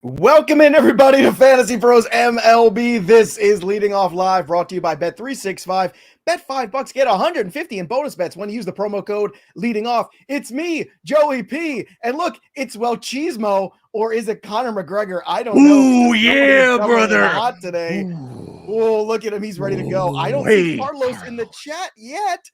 Welcome in, everybody, to Fantasy Pros MLB. This is Leading Off Live, brought to you by Bet365. Bet $5, get 150 in bonus bets when you use the promo code Leading Off. It's me, Joey P. And look, it's Welchimo, or is it Conor McGregor? I don't know. Ooh, yeah, brother. Hot today. Oh, look at him. He's ready to go. I don't see Carlos in the chat yet.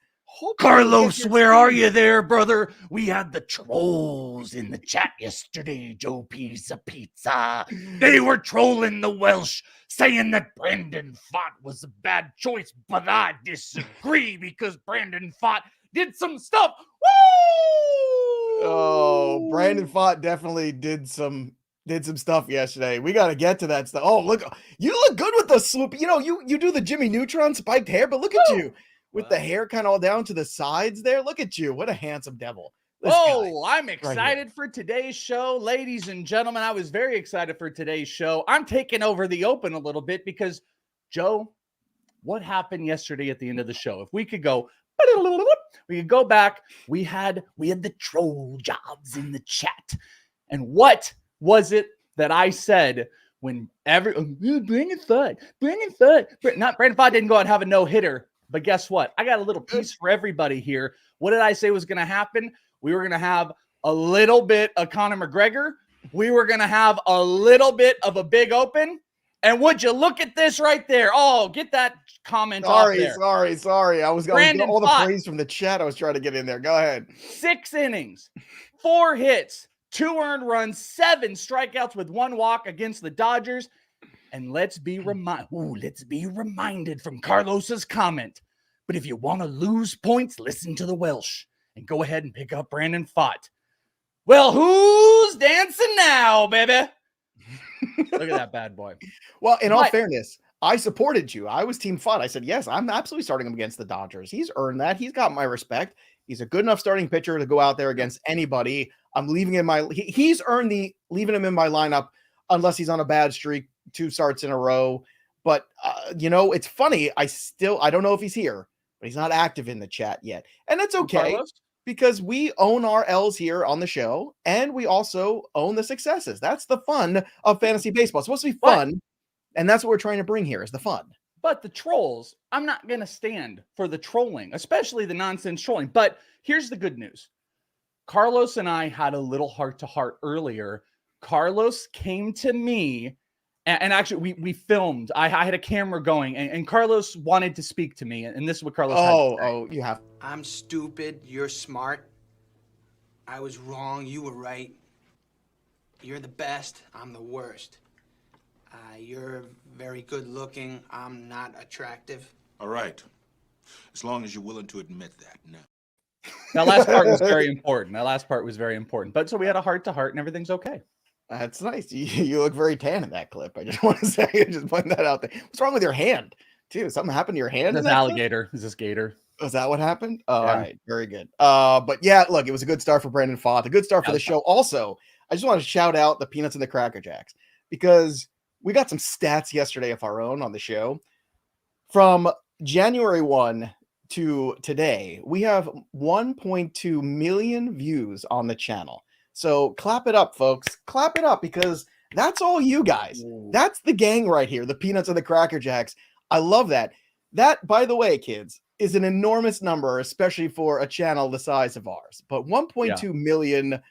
Carlos, where are you there, brother? We had the trolls in the chat yesterday, Joe Pizza Pizza. They were trolling the Welsh, saying that Brandon Pfaadt was a bad choice, but I disagree because Brandon Pfaadt did some stuff. Woo! Oh, Brandon Pfaadt definitely did some stuff yesterday. We got to get to that stuff. Oh, look, you look good with the swoop. You know, you do the Jimmy Neutron spiked hair, but look at you. With the hair kind of all down to the sides there. Look at you. What a handsome devil. I'm excited for today's show. Ladies and gentlemen, I was very excited for today's show. I'm taking over the open a little bit because, Joe, what happened yesterday at the end of the show? If we could go, we could go back. We had the troll jobs in the chat. And what was it that I said when Brandon Pfaadt, not Brandon Pfaadt didn't go out and have a no-hitter. But guess what? I got a little piece for everybody here. What did I say was going to happen? We were going to have a little bit of Conor McGregor. We were going to have a little bit of a big open. And would you look at this right there? Oh, get that comment off there. Sorry. I was getting all the praise from the chat. I was trying to get in there. Go ahead. 6 innings, 4 hits, 2 earned runs, 7 strikeouts with 1 walk against the Dodgers. And let's be reminded from Carlos's comment. But if you want to lose points, listen to the Welsh and go ahead and pick up Brandon Pfaadt. Well, who's dancing now, baby? Look at that bad boy. Well, in all fairness, I supported you. I was Team Pfaadt. I said, yes, I'm absolutely starting him against the Dodgers. He's earned that. He's got my respect. He's a good enough starting pitcher to go out there against anybody. I'm leaving him he's earned leaving him in my lineup unless he's on a bad streak. 2 starts in a row. But, it's funny. I don't know if he's here, but he's not active in the chat yet. And that's okay because we own our L's here on the show and we also own the successes. That's the fun of fantasy baseball. It's supposed to be fun. And that's what we're trying to bring here is the fun. But the trolls, I'm not going to stand for the trolling, especially the nonsense trolling. But here's the good news. Carlos and I had a little heart-to-heart earlier. Carlos came to me. And actually, we filmed. I had a camera going, and Carlos wanted to speak to me. And this is what Carlos had to say. You have. I'm stupid. You're smart. I was wrong. You were right. You're the best. I'm the worst. You're very good looking. I'm not attractive. All right. As long as you're willing to admit that. No. That last part was very important. But so we had a heart-to-heart, and everything's okay. That's nice. You look very tan in that clip. I just want to say, just putting that out there. What's wrong with your hand, too? Something happened to your hand? This alligator. Is this gator? Was that what happened? Oh, yeah. All right. Very good. But yeah, look, it was a good start for Brandon Pfaadt. A good start for the show. Also, I just want to shout out the Peanuts and the Cracker Jacks because we got some stats yesterday of our own on the show. From January 1 to today, we have 1.2 million views on the channel. So clap it up, folks. Clap it up because that's all you guys. That's the gang right here, the Peanuts and the Cracker Jacks. I love that. That, by the way, kids, is an enormous number, especially for a channel the size of ours. But 1.2 million,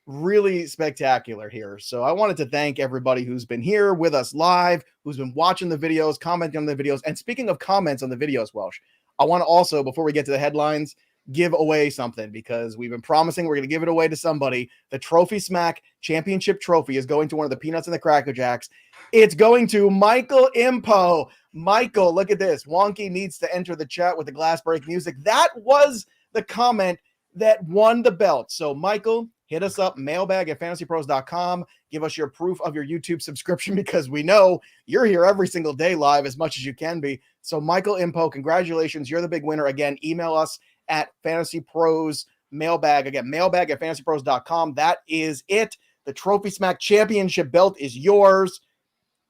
really spectacular here. So I wanted to thank everybody who's been here with us live, who's been watching the videos, commenting on the videos. And speaking of comments on the videos, Welsh, I want to also, before we get to the headlines, give away something because we've been promising we're going to give it away to somebody. The Trophy Smack Championship Trophy is going to one of the Peanuts and the Cracker Jacks. It's going to Michael Impo. Michael, look at this. Wonky needs to enter the chat with the glass break music. That was the comment that won the belt. So Michael, hit us up, mailbag@fantasypros.com. Give us your proof of your YouTube subscription because we know you're here every single day live as much as you can be. So Michael Impo, congratulations. You're the big winner. Again, email us at Fantasy Pros mailbag. Again, mailbag@fantasypros.com. That is it. The Trophy Smack Championship belt is yours.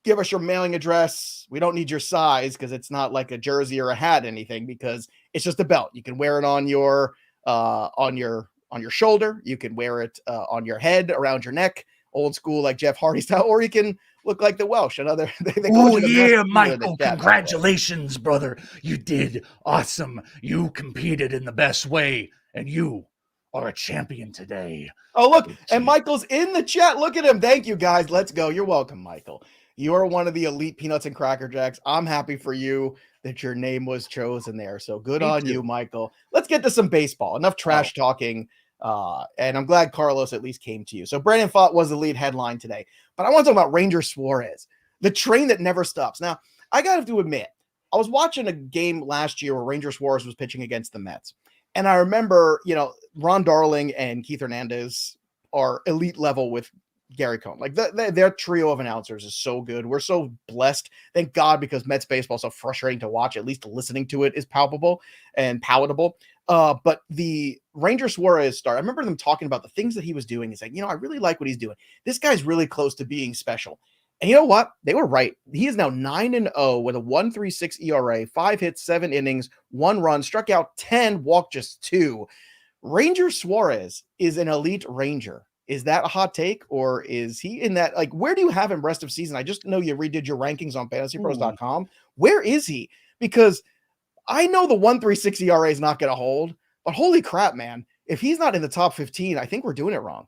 Give us your mailing address. We don't need your size because it's not like a jersey or a hat, anything, because it's just a belt. You can wear it on your shoulder. You can wear it on your head, around your neck, old school like Jeff Hardy style, or he can look like the Welsh. Another. Oh yeah, Michael! Congratulations, brother. You did awesome. You competed in the best way, and you are a champion today. Oh look, and Michael's in the chat. Look at him. Thank you guys. Let's go. You're welcome, Michael. You are one of the elite Peanuts and Cracker Jacks. I'm happy for you that your name was chosen there. So good on you, Michael. Let's get to some baseball. Enough trash talking. And I'm glad Carlos at least came to you. So Brandon Pfaadt was the lead headline today. But I want to talk about Ranger Suarez, the train that never stops. Now, I got to admit, I was watching a game last year where Ranger Suarez was pitching against the Mets. And I remember, Ron Darling and Keith Hernandez are elite level with Gary Cohn. Like their trio of announcers is so good. We're so blessed. Thank God, because Mets baseball is so frustrating to watch. At least listening to it is palpable and palatable. But the Ranger Suarez start, I remember them talking about the things that he was doing. He's like, I really like what he's doing. This guy's really close to being special. And you know what? They were right. He is now 9-0 with a 1.36 ERA, 5 hits, 7 innings, 1 run, struck out 10, walked just 2. Ranger Suarez is an elite Ranger. Is that a hot take, or is he in that? Like, where do you have him rest of season? I just know you redid your rankings on FantasyPros.com. Where is he? Because I know the 1.36 ERA is not going to hold, but holy crap, man. If he's not in the top 15, I think we're doing it wrong.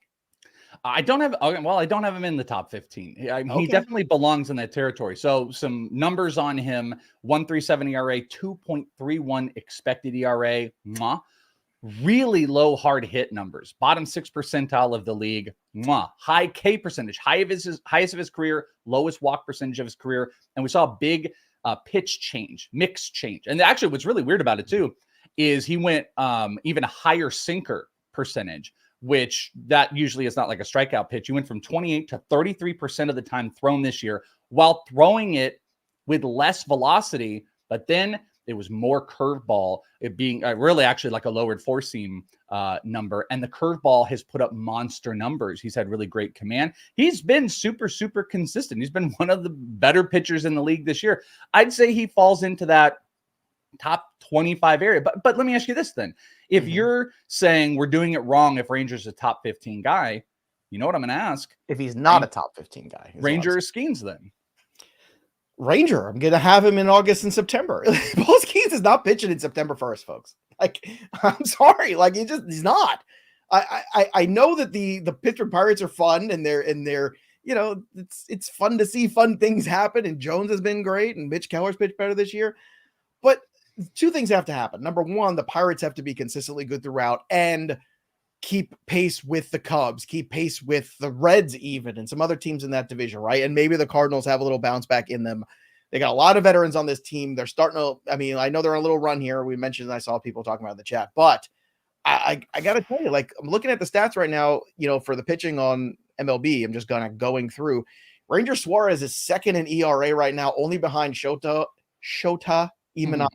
I don't have him in the top 15. He definitely belongs in that territory. So some numbers on him: 1.37 ERA, 2.31 expected ERA. Really low hard hit numbers. Bottom 6 percentile of the league. High K percentage, highest of his career, lowest walk percentage of his career. And we saw a big pitch change, mix change. And actually what's really weird about it too is he went even a higher sinker percentage, which that usually is not like a strikeout pitch. He went from 28 to 33% of the time thrown this year, while throwing it with less velocity. But then it was more curveball, it being really actually like a lowered four seam number. And the curveball has put up monster numbers. He's had really great command. He's been super, super consistent. He's been one of the better pitchers in the league this year. I'd say he falls into that top 25 area. But let me ask you this then. If you're saying we're doing it wrong, if Ranger's a top 15 guy, you know what I'm going to ask? If he's not a top 15 guy. Ranger or Skenes then? Ranger. I'm going to have him in August and September. Paul Skenes is not pitching in September 1st, folks. Like, I'm sorry. Like, he's not. I know that the Pittsburgh Pirates are fun and they're it's fun to see fun things happen. And Jones has been great and Mitch Keller's pitched better this year. But two things have to happen. Number one, the Pirates have to be consistently good throughout and keep pace with the Cubs, keep pace with the Reds even, and some other teams in that division, right? And maybe the Cardinals have a little bounce back in them. They got a lot of veterans on this team. They're starting to, I know they're on a little run here. We mentioned, I saw people talking about it in the chat, but I got to tell you, like, I'm looking at the stats right now, for the pitching on MLB. I'm just going through. Ranger Suarez is second in ERA right now, only behind Shota Imanaga.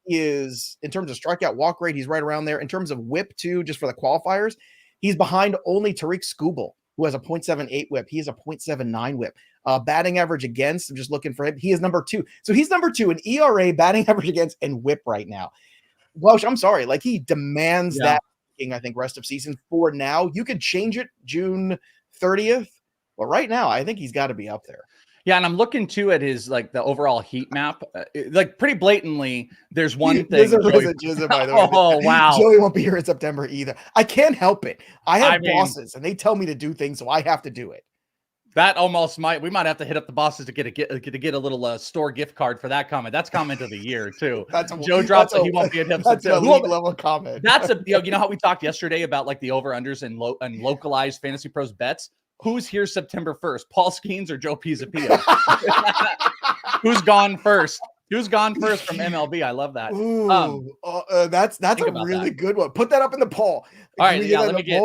He is, in terms of strikeout walk rate, he's right around there. In terms of whip too, just for the qualifiers, he's behind only Tariq Skubal, who has a 0.78 whip. He has a 0.79 whip. Batting average against, I'm just looking for him. He is number 2. So he's number 2 in ERA, batting average against, and whip right now. Welsh, I'm sorry. Like, he demands that, I think, rest of season. For now, you could change it June 30th. But right now, I think he's got to be up there. Yeah, and I'm looking too at his the overall heat map. Pretty blatantly, there's one thing. There's a jizza, by the way. Oh wow, Joey won't be here in September either. I can't help it. I have bosses, and they tell me to do things, so I have to do it. That almost we might have to hit up the bosses to get a little store gift card for that comment. That's comment of the year too. Joe drops that he won't be at him. That's a league level comment. That's you know how we talked yesterday about like the over unders and localized Fantasy Pros bets. Who's here September 1st? Paul Skenes or Joe Pisapia? Who's gone first? Who's gone first from MLB? I love that. Ooh, that's a really good one. Put that up in the poll. All right, let me get.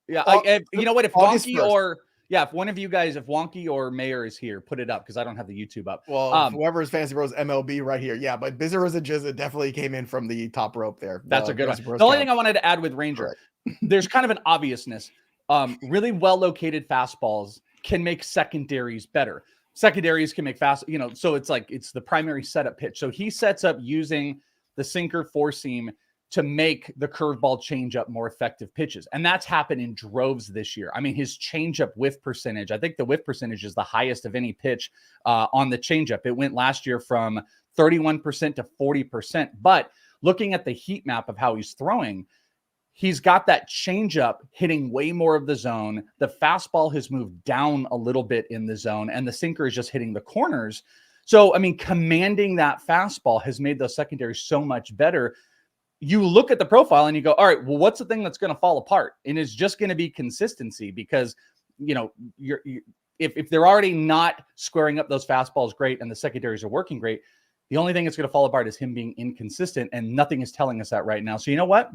Yeah, you know what? If Wonky if one of you guys, if Wonky or Mayor is here, put it up because I don't have the YouTube up. Well, whoever is Fantasy Pros MLB right here. Yeah, but Bizzar's and Jizza definitely came in from the top rope there. That's a good one. The only thing I wanted to add with Ranger, there's kind of an obviousness. Really well-located fastballs can make secondaries better. Secondaries can make fast, so it's the primary setup pitch. So he sets up using the sinker four seam to make the curveball changeup more effective pitches. And that's happened in droves this year. I mean, his changeup whiff percentage, I think the whiff percentage is the highest of any pitch on the changeup. It went last year from 31% to 40%. But looking at the heat map of how he's throwing, he's got that changeup hitting way more of the zone. The fastball has moved down a little bit in the zone, and the sinker is just hitting the corners. So, I mean, commanding that fastball has made those secondaries so much better. You look at the profile and you go, all right, well, what's the thing that's going to fall apart? And it's just going to be consistency because, you know, if they're already not squaring up those fastballs great and the secondaries are working great, the only thing that's going to fall apart is him being inconsistent, and nothing is telling us that right now. So you know what?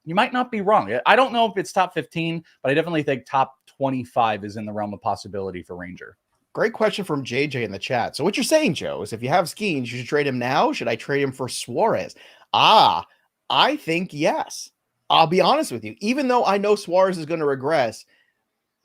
You might not be wrong. I don't know if it's top 15, but I definitely think top 25 is in the realm of possibility for Ranger. Great question from JJ in the chat. So what you're saying, Joe, is if you have Skenes, you should trade him now. Should I trade him for Suarez? I think yes. I'll be honest with you. Even though I know Suarez is going to regress,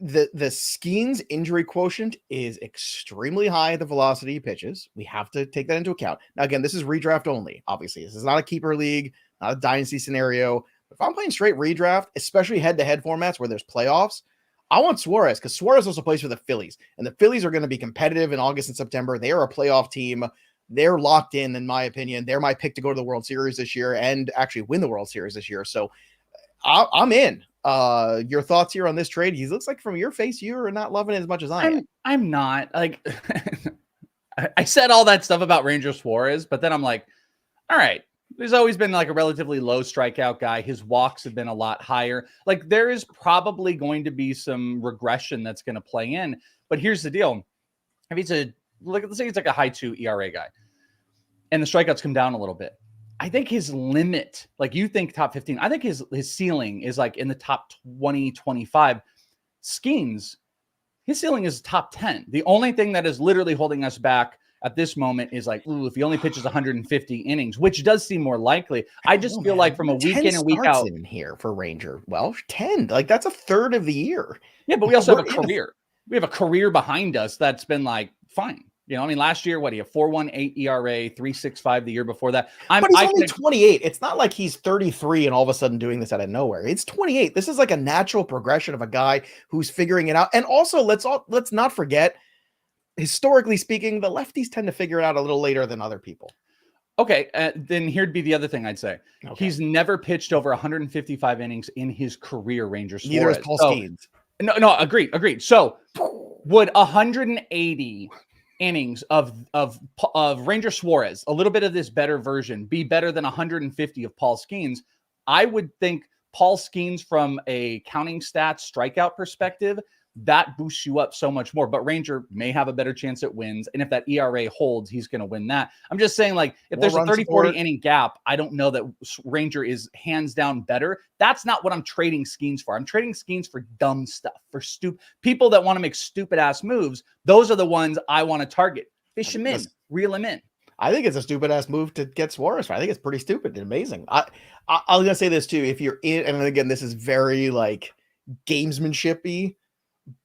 the Skenes injury quotient is extremely high at the velocity he pitches. We have to take that into account. Now, again, this is redraft only. Obviously, this is not a keeper league, not a dynasty scenario. If I'm playing straight redraft, especially head-to-head formats where there's playoffs, I want Suarez because Suarez also plays for the Phillies, and the Phillies are going to be competitive in August and September. They are a playoff team. They're locked in my opinion. They're my pick to go to the World Series this year and actually win the World Series this year. So I'm in. Your thoughts here on this trade? He looks like from your face, you're not loving it as much as I am. I'm not. Like, I said all that stuff about Ranger Suarez, but then I'm like, all right, there's always been like a relatively low strikeout guy. His walks have been a lot higher. Like, there is probably going to be some regression that's going to play in. But here's the deal. If he's let's say he's like a high 2 ERA guy and the strikeouts come down a little bit, I think his limit, like you think top 15, I think his ceiling is like in the top 20, 25. Skenes, his ceiling is top 10. The only thing that is literally holding us back at this moment is like, ooh, if he only pitches 150 innings, which does seem more likely. I just feel like from a week in and week out in here for Ranger. Well, 10, like that's a third of the year. Yeah, but we also have a career. We have a career behind us that's been like fine. You know, I mean, last year, what, he had 4.18 ERA, 3.65 the year before that. But he's only 28. It's not like he's 33 and all of a sudden doing this out of nowhere. It's 28. This is like a natural progression of a guy who's figuring it out. And also, let's not forget, historically speaking, the lefties tend to figure it out a little later than other people. Okay, then here'd be the other thing I'd say. Okay. He's never pitched over 155 innings in his career, Ranger Suarez. Neither is Paul Skenes. No, agreed. So would 180 innings of Ranger Suarez, a little bit of this better version, be better than 150 of Paul Skenes? I would think Paul Skenes, from a counting stats strikeout perspective, that boosts you up so much more. But Ranger may have a better chance at wins. And if that ERA holds, he's going to win that. I'm just saying, like, if there's a 30-40 inning gap, I don't know that Ranger is hands down better. That's not what I'm trading Skenes for. I'm trading Skenes for dumb stuff, for people that want to make stupid ass moves. Those are the ones I want to target. Fish him in, reel him in. I think it's a stupid ass move to get Suarez. I think it's pretty stupid and amazing. I was gonna say this too. If you're in, and again, this is very like gamesmanshipy,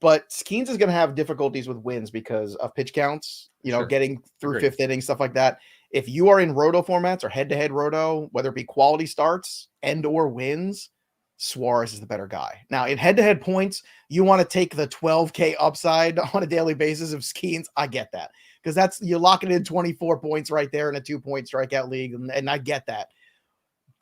but Skenes is going to have difficulties with wins because of pitch counts, getting through fifth inning, stuff like that. If you are in roto formats or head-to-head roto, whether it be quality starts and or wins, Suarez is the better guy. Now, in head-to-head points, you want to take the 12K upside on a daily basis of Skenes. I get that because you're locking in 24 points right there in a 2-point strikeout league, and I get that.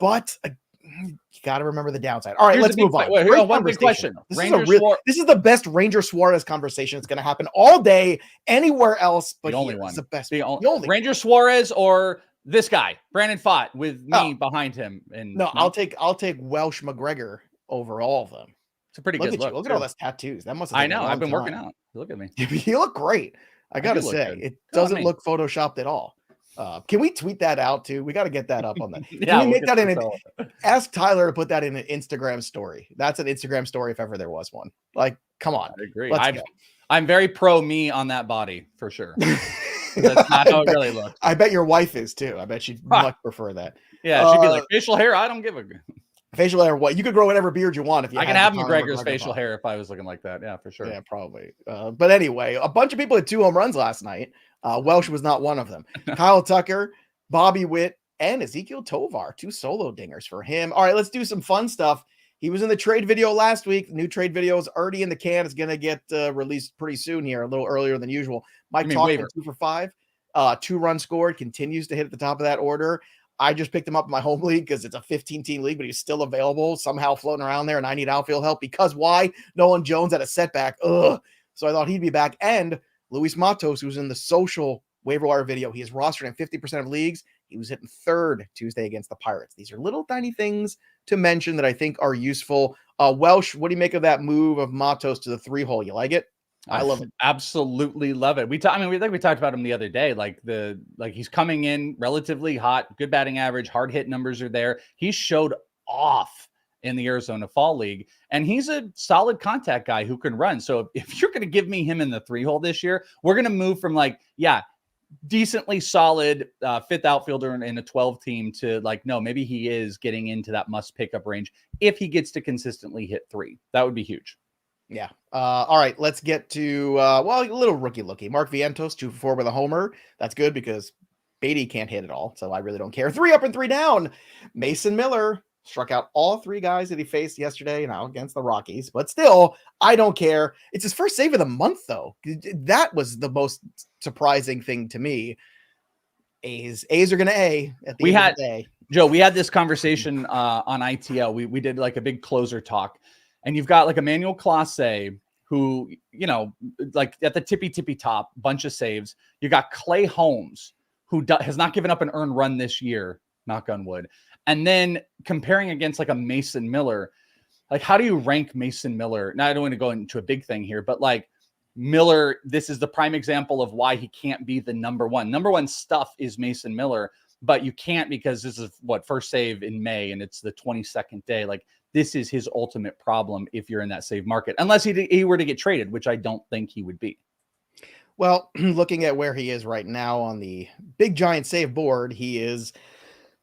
But you got to remember the downside. All right, let's move on. One big question. This is the best Ranger Suarez conversation that's going to happen all day anywhere else. But the only one. The best. The only Ranger Suarez or this guy, Brandon Pfaadt, with me behind him. And I'll take Welsh McGregor over all of them. It's a pretty good look. Look at all those tattoos. That must have I know. I've been working out. Look at me. You look great. I got to say, it doesn't look photoshopped at all. Can we tweet that out too? We got to get that up on that. Can we make that ask Tyler to put that in an Instagram story? That's an Instagram story if ever there was one. Like, come on. I agree. I'm very pro me on that body for sure. That's not how it really looks. I bet your wife is too. I bet she'd much prefer that. Yeah, she'd be like, facial hair, I don't give a facial hair. What? You could grow whatever beard you want if you. I can have McGregor's facial hair if I was looking like that. Yeah, for sure. Yeah, probably. But anyway, a bunch of people had 2 home runs last night. Welsh was not one of them. Kyle Tucker, Bobby Witt, and Ezekiel Tovar, 2 solo dingers for him. All right, let's do some fun stuff. He was in the trade video last week. The new trade video is already in the can. It's going to get released pretty soon here, a little earlier than usual. Mike Talkman, 2 for 5, 2 runs scored, continues to hit at the top of that order. I just picked him up in my home league because it's a 15-team league, but he's still available, somehow floating around there, and I need outfield help because why? Nolan Jones had a setback. Ugh. So I thought he'd be back. And Luis Matos, who's in the social waiver wire video, he is rostered in 50% of leagues. He was hitting 3rd Tuesday against the Pirates. These are little tiny things to mention that I think are useful. Welsh, what do you make of that move of Matos to the 3-hole? You like it? I love it. Absolutely love it. We talked about him the other day. Like he's coming in relatively hot, good batting average, hard hit numbers are there. He showed off in the Arizona Fall League, and he's a solid contact guy who can run. So if you're going to give me him in the 3-hole this year, we're going to move from decently solid 5th outfielder in a 12 team to no, maybe he is getting into that must pick up range if he gets to consistently hit 3. That would be huge. Yeah. All right, let's get to a little rookie looky. Mark Vientos, 2 for 4 with a homer. That's good because Beatty can't hit at all, so I really don't care. 3 up and 3 down. Mason Miller struck out all 3 guys that he faced yesterday, against the Rockies, but still, I don't care. It's his first save of the month, though. That was the most surprising thing to me. A's are going to A at the end of the day. Joe, we had this conversation on ITL. We did a big closer talk. And you've got Emmanuel Clase, who, at the tippy top, bunch of saves. You got Clay Holmes, who has not given up an earned run this year, knock on wood. And then comparing against a Mason Miller, how do you rank Mason Miller? Now, I don't want to go into a big thing here, but Miller, this is the prime example of why he can't be the number one. Number one stuff is Mason Miller, but you can't because this is first save in May and it's the 22nd day. This is his ultimate problem if you're in that save market, unless he were to get traded, which I don't think he would be. Well, looking at where he is right now on the big giant save board, he is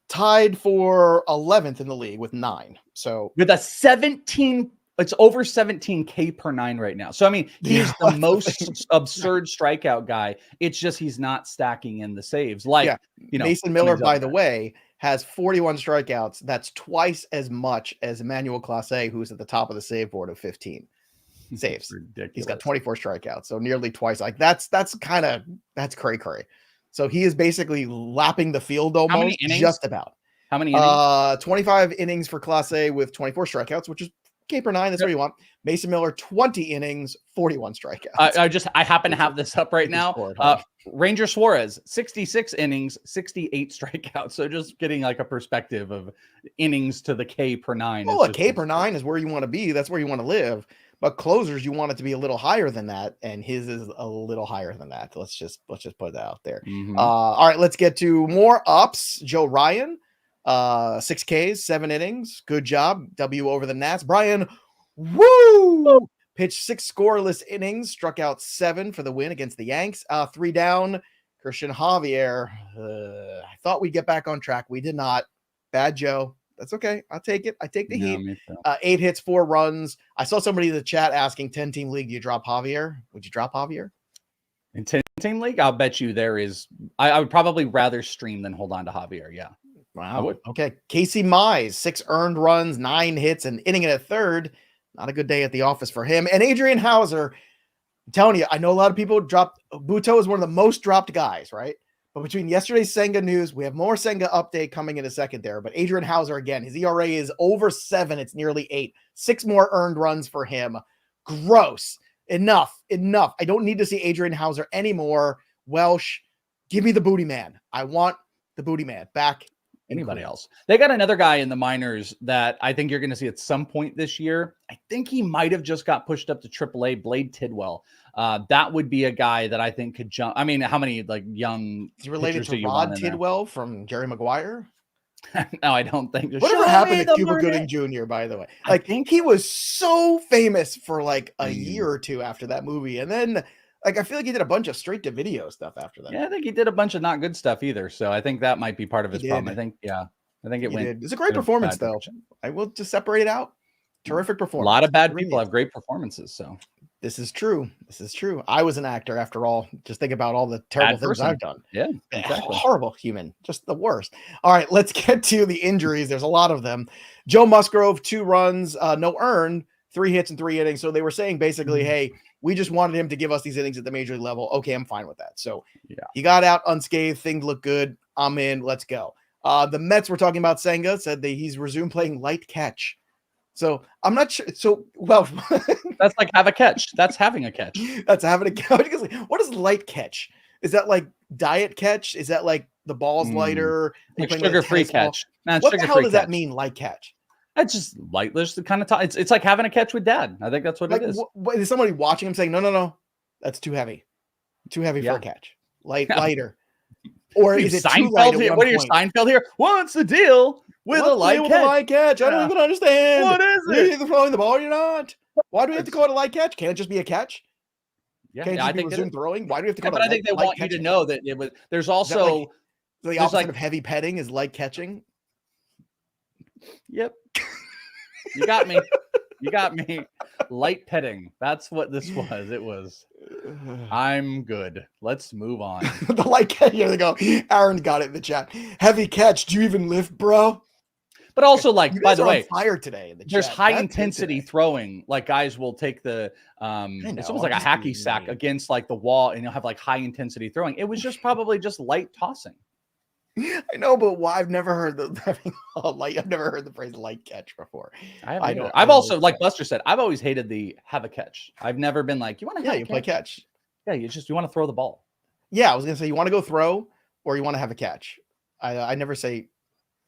tied for 11th in the league with 9. So with a 17, it's over 17K per 9 right now. So, he's the most absurd strikeout guy. It's just he's not stacking in the saves. Mason Miller, by the way, has 41 strikeouts. That's twice as much as Emmanuel Clase, who's at the top of the save board of 15 saves. Ridiculous. He's got 24 strikeouts, so nearly twice. That's cray. So he is basically lapping the field almost, just about. How many innings? 25 innings for Clase with 24 strikeouts, which is K per 9. That's what you want. Mason Miller, 20 innings, 41 strikeouts. I happen to have this up right now. Ranger Suarez, 66 innings, 68 strikeouts. So just getting a perspective of innings to the K per 9. Well, a K per 9 is where you want to be. That's where you want to live. But closers, you want it to be a little higher than that, and his is a little higher than that. Let's just put that out there. Mm-hmm. All right, let's get to more ups. Joe Ryan, 6 Ks, 7 innings. Good job. W over the Nats. Brian, woo! Pitched 6 scoreless innings, struck out 7 for the win against the Yanks. 3 down. Christian Javier. I thought we'd get back on track. We did not. Bad Joe. That's okay. I'll take it. I take the heat. 8 hits, 4 runs. I saw somebody in the chat asking 10-team league, do you drop Javier? Would you drop Javier? In 10-team league, I'll bet you there is. I would probably rather stream than hold on to Javier. Yeah. Wow. Okay. Casey Mize, 6 earned runs, 9 hits, and inning and a third. Not a good day at the office for him. And Adrian Hauser, I'm telling you, I know a lot of people dropped. Buto is one of the most dropped guys, right? But between yesterday's Senga news, we have more Senga update coming in a second there. But Adrian Hauser, again, his ERA is over 7. It's nearly 8. 6 more earned runs for him. Gross. Enough. I don't need to see Adrian Hauser anymore. Welsh, give me the booty man. I want the booty man back. Anybody else? They got another guy in the minors that I think you're going to see at some point this year. I think he might have just got pushed up to AAA, Blade Tidwell. That would be a guy that I think could jump. How many young is he related to Rod Tidwell from Jerry Maguire? No, I don't think. Whatever happened to Cuba Gooding Jr., by the way? I think he was so famous for a year or two after that movie. And then I feel like he did a bunch of straight to video stuff after that. Yeah, I think he did a bunch of not good stuff either. So I think that might be part of his problem. I think it went. It's a great performance, though. I will just separate it out. Terrific performance. A lot of bad people have great performances. So This is true. This is true. I was an actor after all. Just think about all the terrible things I've done. Yeah, exactly. Horrible human. Just the worst. All right, let's get to the injuries. There's a lot of them. Joe Musgrove, 2 runs, no earned, 3 hits in 3 innings. So they were saying basically, hey, we just wanted him to give us these innings at the major league level. Okay, I'm fine with that. So he got out unscathed. Things look good. I'm in. Let's go. The Mets were talking about Senga, said that he's resumed playing light catch. So I'm not sure. So, well, that's like have a catch. That's having a catch. That's having a catch. What is light catch? Is that like diet catch? Is that like the ball's lighter? Like sugar-free catch. What the hell does that mean, light catch? It's just lightless. The kind of it's like having a catch with dad. I think that's what it is. Is somebody watching him saying, no, that's too heavy. Too heavy for a catch. Lighter. Or is it Seinfeld here? What are you, Seinfeld here? What's the deal with a light catch? I don't even understand. What is it? You're either throwing the ball or you're not. Why do we have to call it a light catch? Can't it just be a catch? Yeah, I think resume throwing. Why do we have to call it? But I think they want you to know that it was. There's also the opposite of heavy petting is light catching. Yep. You got me. You got me. Light petting. That's what this was. It was. I'm good. Let's move on. The light catch. Here they go. Aaron got it in the chat. Heavy catch. Do you even lift, bro? But also, like, by the way, fire today in the there's chat. high intensity throwing. Like, guys will take the it's almost like a hacky sack against like the wall, and you'll have like high intensity throwing. It was just probably just light tossing. I know, but why? I've never heard I've never heard the phrase light catch before. I've also, like Buster said, I've always hated the have a catch. I've never been like, you want to have a catch? Play catch. Yeah, you want to throw the ball. Yeah, I was gonna say you want to go throw or you want to have a catch. I never say,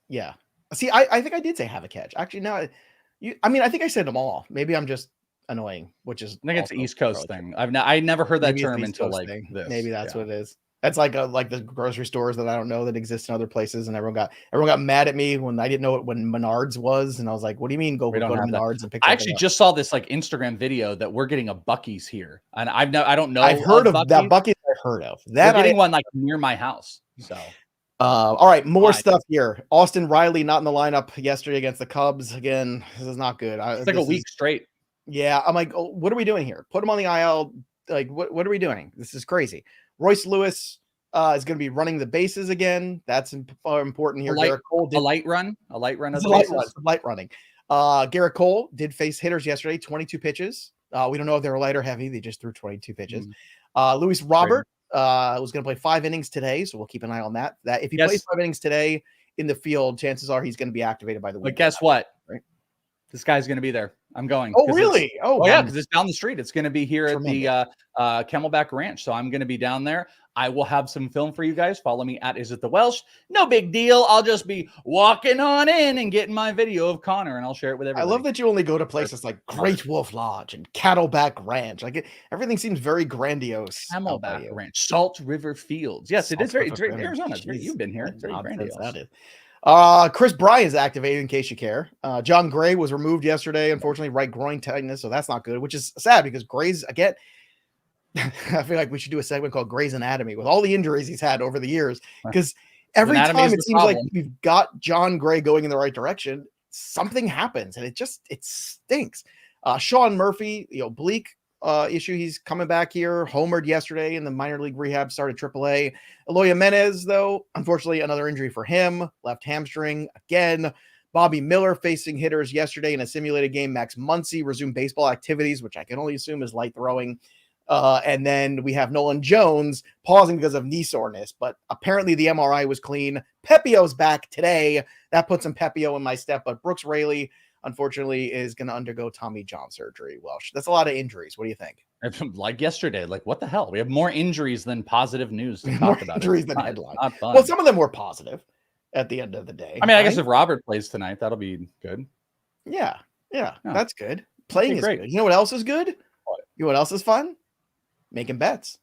yeah. See, I think I did say have a catch. Actually, no, I think I said them all. Maybe I'm just annoying, which is I think it's an East Coast thing. I never heard that term until like this. Maybe that's what it is. That's like the grocery stores that I don't know that exist in other places, and everyone got mad at me when I didn't know when Menards was, and I was like, "What do you mean go to Menards and pick?" I actually just saw this like Instagram video that we're getting a Buc-ee's here, and I don't know. I've heard of that Buc-ee's. I've heard of that. We're getting one like near my house. So, all right, more stuff here. Austin Riley not in the lineup yesterday against the Cubs. Again, this is not good. It's like a week straight. Yeah, I'm like, oh, what are we doing here? Put him on the IL. Like, what are we doing? This is crazy. Royce Lewis is going to be running the bases again. That's important here. Garrett Cole did, a light run of the bases. Light running. Garrett Cole did face hitters yesterday, 22 pitches. We don't know if they were light or heavy. They just threw 22 pitches. Luis Robert was going to play 5 innings today, so we'll keep an eye on that. That if he plays 5 innings today in the field, chances are he's going to be activated by the weekend. But guess what? Right? This guy's going to be there. I'm going. Oh, really? Yeah, because it's down the street. It's going to be here at the Camelback Ranch. So I'm going to be down there. I will have some film for you guys. Follow me at Is It The Welsh. No big deal. I'll just be walking on in and getting my video of Connor, and I'll share it with everybody. I love that you only go to places like Great Wolf Lodge and Cattleback Ranch. Like everything seems very grandiose. Camelback Ranch, Salt River Fields. Yes, it is very. It's Arizona. You've been here. It's very grandiose. That is. Chris Bryant is activated in case you care. John Gray was removed yesterday, unfortunately, right groin tightness, so that's not good, which is sad because Gray's again. I feel like we should do a segment called Gray's Anatomy with all the injuries he's had over the years, because every time it seems like we've got John Gray going in the right direction, something happens and it stinks. Sean Murphy, oblique issue, he's coming back here, homered yesterday in the minor league rehab, started AAA. Eloy Jimenez, though, unfortunately, another injury for him, left hamstring again. Bobby Miller facing hitters yesterday in a simulated game. Max Muncy resumed baseball activities, which I can only assume is light throwing. And then we have Nolan Jones pausing because of knee soreness, but apparently the MRI was clean. Pepio's back today. That puts some Pepio in my step, but Brooks Raley, unfortunately, is going to undergo Tommy John surgery. Welsh, that's a lot of injuries. What do you think? Like yesterday, like what the hell? We have more injuries than positive news to talk about. Injuries than headlines. Well, some of them were positive at the end of the day. I mean, I guess if Robert plays tonight, that'll be good. Yeah, that's good. Playing is great. Good. You know what else is good? You know what else is fun? Making bets.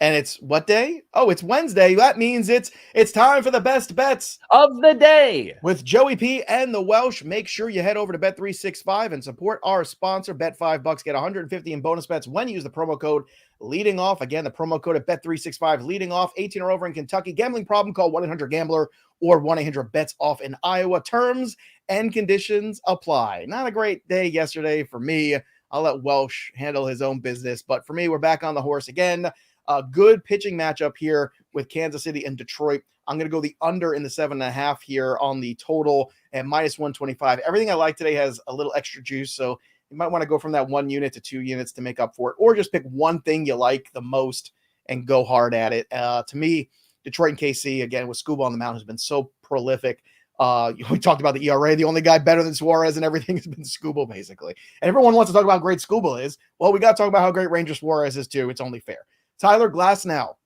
And it's what day? Oh, it's Wednesday. That means it's time for the best bets of the day with Joey P and the Welsh. Make sure you head over to bet365 and support our sponsor. Bet $5, get 150 in bonus bets when you use the promo code leading off. Again, the promo code at bet365 leading off. 18 or over in Kentucky. Gambling problem? Call 1-800-GAMBLER or 1-800-BETS-OFF in Iowa. Terms and conditions apply. Not a great day yesterday for me. I'll let Welsh handle his own business. But for me, we're back on the horse again. A good pitching matchup here with Kansas City and Detroit. I'm going to go the under in the 7.5 here on the total at -125. Everything I like today has a little extra juice, so you might want to go from that 1 unit to 2 units to make up for it, or just pick one thing you like the most and go hard at it. To me, Detroit and KC, again, with Scuba on the mound, has been so prolific. We talked about the ERA. The only guy better than Suarez and everything has been Scuba, basically. And everyone wants to talk about how great Scuba is. Well, we got to talk about how great Ranger Suarez is, too. It's only fair. Tyler Glasnow,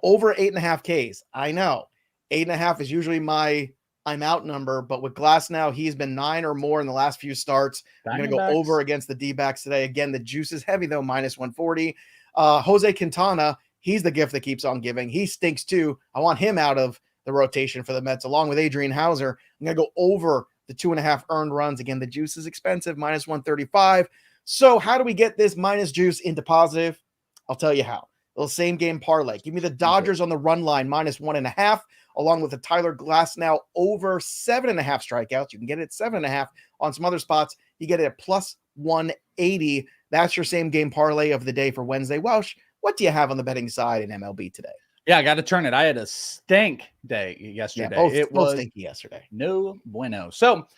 over 8.5 Ks. I know 8.5 is usually my I'm out number, but with Glasnow, he's been 9 or more in the last few starts. I'm going to go over against the D-backs today. Again, the juice is heavy, though, -140. Jose Quintana, he's the gift that keeps on giving. He stinks, too. I want him out of the rotation for the Mets, along with Adrian Hauser. I'm going to go over the 2.5 earned runs. Again, the juice is expensive, -135. So how do we get this minus juice into positive? I'll tell you how. Little same game parlay. Give me the Dodgers on the run line -1.5, along with the Tyler Glasnow over 7.5 strikeouts. You can get it at 7.5 on some other spots. You get it at +180. That's your same game parlay of the day for Wednesday. Welsh, what do you have on the betting side in MLB today? Yeah, I got to turn it. I had a stink day yesterday. Yeah, it was stinky yesterday. No bueno. So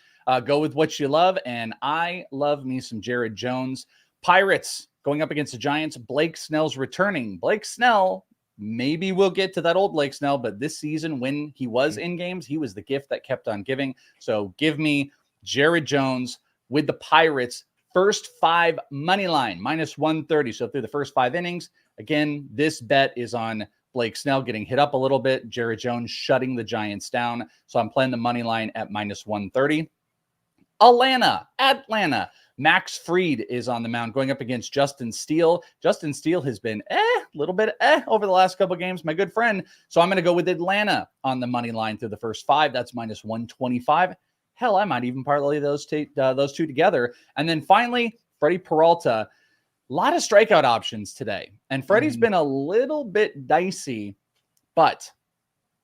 go with what you love, and I love me some Jared Jones. Pirates going up against the Giants. Blake Snell's returning. Blake Snell, maybe we'll get to that old Blake Snell, but this season when he was in games, he was the gift that kept on giving. So give me Jared Jones with the Pirates. First 5 money line, -130. So through the first 5 innings, again, this bet is on Blake Snell getting hit up a little bit. Jared Jones shutting the Giants down. So I'm playing the money line at -130. Atlanta. Max Fried is on the mound going up against Justin Steele. Justin Steele has been a little bit over the last couple of games, my good friend. So I'm going to go with Atlanta on the money line through the first 5. That's -125. Hell, I might even parlay those two together. And then finally, Freddie Peralta. A lot of strikeout options today. And Freddie's been a little bit dicey, but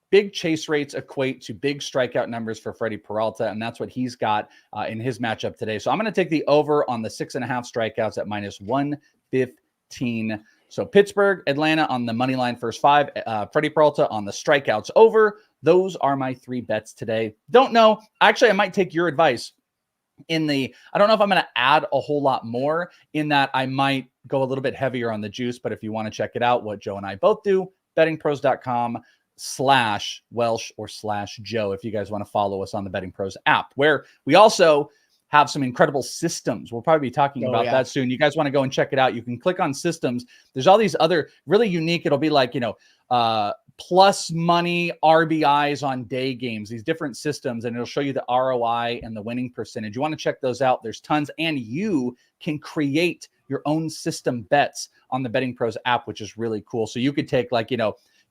big chase rates equate to big strikeout numbers for Freddie Peralta, and that's what he's got in his matchup today. So I'm going to take the over on the 6.5 strikeouts at -115. So Pittsburgh, Atlanta on the money line first 5, Freddie Peralta on the strikeouts over. Those are my 3 bets today. Don't know. Actually, I might take your advice. I don't know if I'm going to add a whole lot more in that I might go a little bit heavier on the juice, but if you want to check it out, what Joe and I both do, bettingpros.com/Welsh or /Joe, if you guys want to follow us on the Betting Pros app, where we also have some incredible systems. We'll probably be talking about that soon. You guys want to go and check it out. You can click on systems. There's all these other really unique, it'll be like, plus money RBIs on day games, these different systems, and it'll show you the ROI and the winning percentage. You want to check those out. There's tons, and you can create your own system bets on the Betting Pros app, which is really cool. So you could take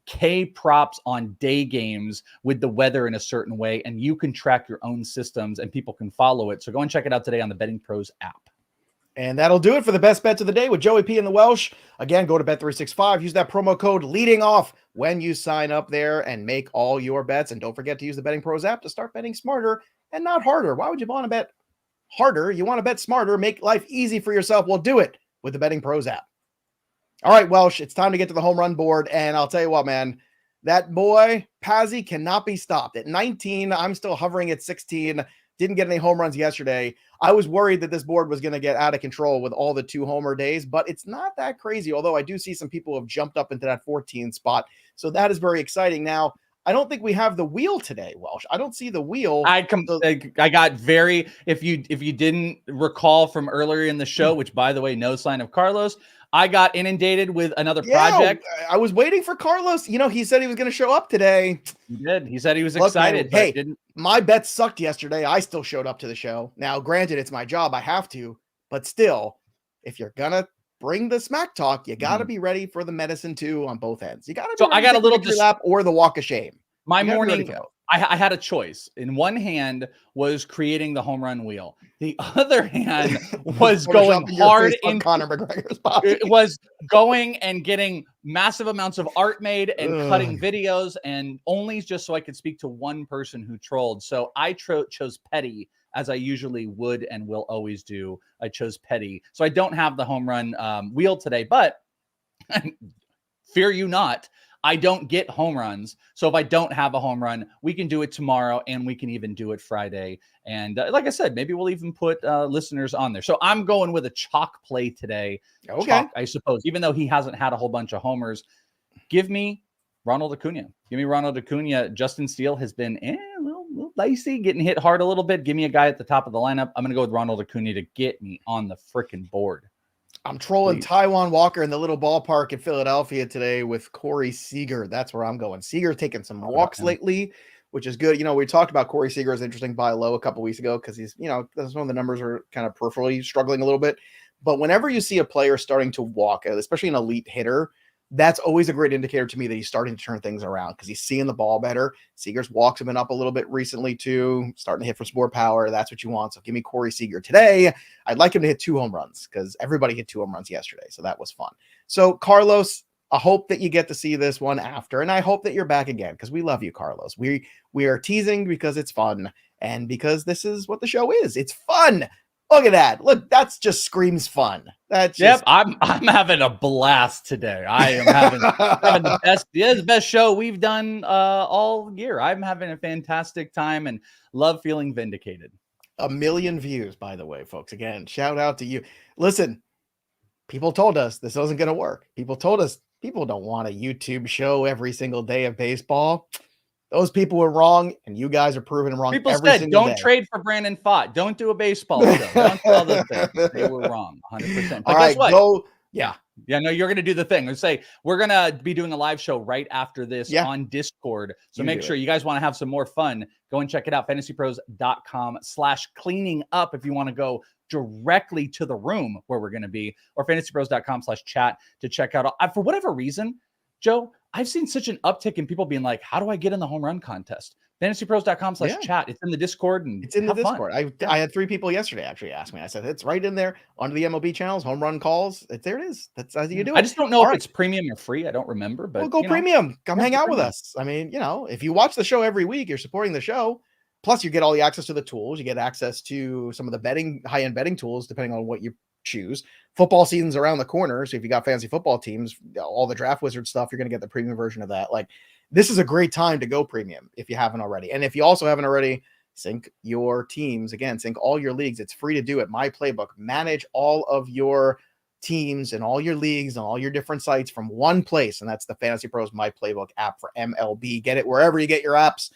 K props on day games with the weather in a certain way, and you can track your own systems and people can follow it. So go and check it out today on the Betting Pros app. And that'll do it for the best bets of the day with Joey P and the Welsh. Again, go to Bet365. Use that promo code leading off when you sign up there and make all your bets. And don't forget to use the Betting Pros app to start betting smarter and not harder. Why would you want to bet harder? You want to bet smarter, make life easy for yourself. Well, do it with the Betting Pros app. All right, Welsh, it's time to get to the home run board. And I'll tell you what, man, that boy, Pazzi, cannot be stopped. At 19, I'm still hovering at 16. Didn't get any home runs yesterday. I was worried that this board was going to get out of control with all the 2-homer days, but it's not that crazy, although I do see some people have jumped up into that 14 spot. So that is very exciting. Now, I don't think we have the wheel today, Welsh. I don't see the wheel. I got very, if you didn't recall from earlier in the show, which by the way, no sign of Carlos, I got inundated with another project. I was waiting for Carlos. He said he was going to show up today. He did. He said he was excited. Man, hey, my bets sucked yesterday. I still showed up to the show. Now, granted, it's my job. I have to. But still, if you're going to bring the smack talk, you got to be ready for the medicine too on both ends. You got to be I got a little lap or the walk of shame. My morning, I had a choice. In one hand was creating the home run wheel. The other hand was going hard in Conor McGregor's body. It was going and getting massive amounts of art made and cutting videos, and only just so I could speak to one person who trolled. So I chose petty as I usually would and will always do. I chose Petty. So I don't have the home run wheel today, but fear you not, I don't get home runs. So if I don't have a home run, we can do it tomorrow and we can even do it Friday. And like I said, maybe we'll even put listeners on there. So I'm going with a chalk play today. Okay. Chalk, I suppose, even though he hasn't had a whole bunch of homers. Give me Ronald Acuna. Give me Ronald Acuna. Justin Steele has been a little dicey, getting hit hard a little bit. Give me a guy at the top of the lineup. I'm going to go with Ronald Acuna to get me on the freaking board. I'm trolling Taijuan Walker in the little ballpark in Philadelphia today with Corey Seager. That's where I'm going. Seager taking some walks lately, which is good. You know, we talked about Corey Seager as interesting buy low a couple weeks ago because he's, you know, that's one of the numbers are kind of peripherally struggling a little bit. But whenever you see a player starting to walk, especially an elite hitter, that's always a great indicator to me that he's starting to turn things around because he's seeing the ball better. Seager's walks have been up a little bit recently too, starting to hit from some more power. That's what you want. So give me Corey Seager today. I'd like him to hit 2 home runs because everybody hit 2 home runs yesterday. So that was fun. So Carlos, I hope that you get to see this one after, and I hope that you're back again because we love you, Carlos. We are teasing because it's fun and because this is what the show is. It's fun. Look at that. Look, that's just screams fun. That's just... I'm having a blast today. I am having the best show we've done all year. I'm having a fantastic time and love feeling vindicated. 1 million views, by the way, folks. Again, shout out to you. Listen, people told us this wasn't going to work. People told us people don't want a YouTube show every single day of baseball. Those people were wrong, and you guys are proving them wrong. People every said, single don't day. trade for Brandon Pfaadt. Don't do a baseball show. Don't do all those things. They were wrong, 100%. But all guess right, what? Yeah. Yeah, no, you're going to do the thing. Let's say we're going to be doing a live show right after this on Discord. So make sure you guys want to have some more fun. Go and check it out. FantasyPros.com/cleaning up if you want to go directly to the room where we're going to be, or FantasyPros.com/chat to check out. For whatever reason, Joe, I've seen such an uptick in people being like, how do I get in the home run contest? FantasyPros.com/chat. It's in the Discord. And it's in the Discord. I had 3 people yesterday actually ask me. I said, it's right in there under the MLB channels, home run calls. There it is. That's how you do it. I just don't know if it's premium or free. I don't remember, but go premium. Come hang out with us. I mean, you know, if you watch the show every week, you're supporting the show. Plus you get all the access to the tools. You get access to some of the high-end betting tools, depending on what you choose. Football season's around the corner. So if you got fantasy football teams, all the draft wizard stuff, you're going to get the premium version of that. Like, this is a great time to go premium if you haven't already. And if you also haven't already, sync your teams. Again, sync all your leagues. It's free to do it. My Playbook. Manage all of your teams and all your leagues and all your different sites from one place. And that's the Fantasy Pros My Playbook app for MLB. Get it wherever you get your apps.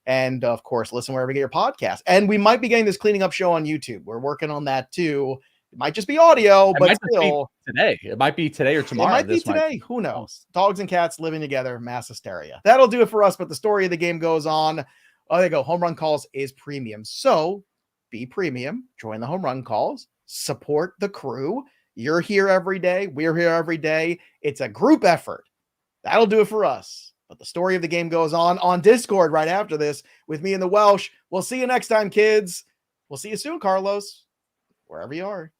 And of course, listen wherever you get your podcast. And we might be getting this cleaning up show on YouTube. We're working on that too. It might just be audio, but still today. It might be today or tomorrow. It might be today. Who knows? Dogs and cats living together, mass hysteria. That'll do it for us. But the story of the game goes on. Oh, there you go. Home run calls is premium. So be premium. Join the home run calls. Support the crew. You're here every day. We're here every day. It's a group effort. That'll do it for us. But the story of the game goes on Discord right after this with me and the Welsh. We'll see you next time, kids. We'll see you soon, Carlos, wherever you are.